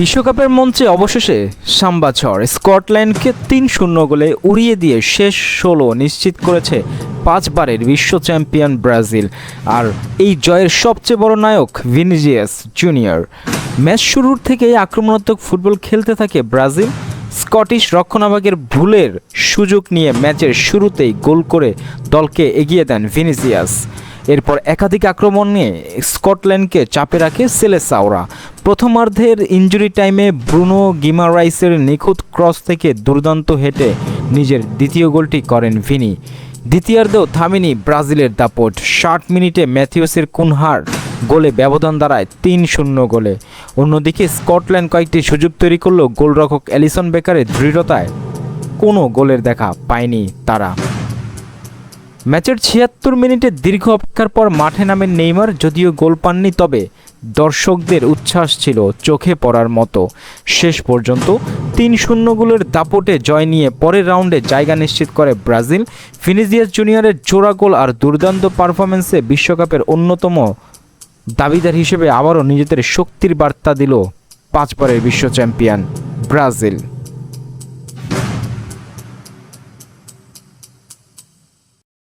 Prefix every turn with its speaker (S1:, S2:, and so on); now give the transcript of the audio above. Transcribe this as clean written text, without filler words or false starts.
S1: বিশ্বকাপের মঞ্চে অবশেষে সাম্বা ঝড় স্কটল্যান্ডকে ৩-০ গোলে উড়িয়ে দিয়ে শেষ ১৬ নিশ্চিত করেছে ৫ বারের বিশ্ব চ্যাম্পিয়ন ব্রাজিল। আর এই জয়ের সবচেয়ে বড় নায়ক ভিনিসিয়াস জুনিয়র। ম্যাচ শুরুর থেকেই আক্রমণাত্মক ফুটবল খেলতে থাকে ব্রাজিল। স্কটিশ রক্ষণভাগের ভুলের সুযোগ নিয়ে ম্যাচের শুরুতেই গোল করে দলকে এগিয়ে দেন ভিনিসিয়াস। এরপর একাধিক আক্রমণ নিয়ে স্কটল্যান্ডকে চাপে রাখে সেলেসাওরা। প্রথমার্ধের ইনজুরি টাইমে ব্রুনো গিমারাইসের নিখুঁত ক্রস থেকে দুর্দান্ত হেঁটে নিজের দ্বিতীয় গোলটি করেন ভিনি। দ্বিতীয়ার্ধেও থামেনি ব্রাজিলের দাপট। ৬০ মিনিটে ম্যাথিউসের কুনহার গোলে ব্যবধান দাঁড়ায় ৩-০ গোলে। অন্যদিকে স্কটল্যান্ড কয়েকটি সুযোগ তৈরি করলেও গোলরক্ষক অ্যালিসন বেকারের দৃঢ়তায় কোনো গোলের দেখা পায়নি তারা। ম্যাচের ৭৬ মিনিটে দীর্ঘ অপেক্ষার পর মাঠে নামেন নেইমার। যদিও গোল পাননি, তবে দর্শকদের উচ্ছ্বাস ছিল চোখে পড়ার মতো। শেষ পর্যন্ত ৩-০ গোলের দাপটে জয় নিয়ে পরের রাউন্ডে জায়গা নিশ্চিত করে ব্রাজিল। ভিনিসিয়াস জুনিয়রের জোড়া গোল আর দুর্দান্ত পারফরম্যান্সে বিশ্বকাপের অন্যতম দাবিদার হিসেবে আবারও নিজেদের শক্তির বার্তা দিল ৫ বারের বিশ্ব চ্যাম্পিয়ন ব্রাজিল।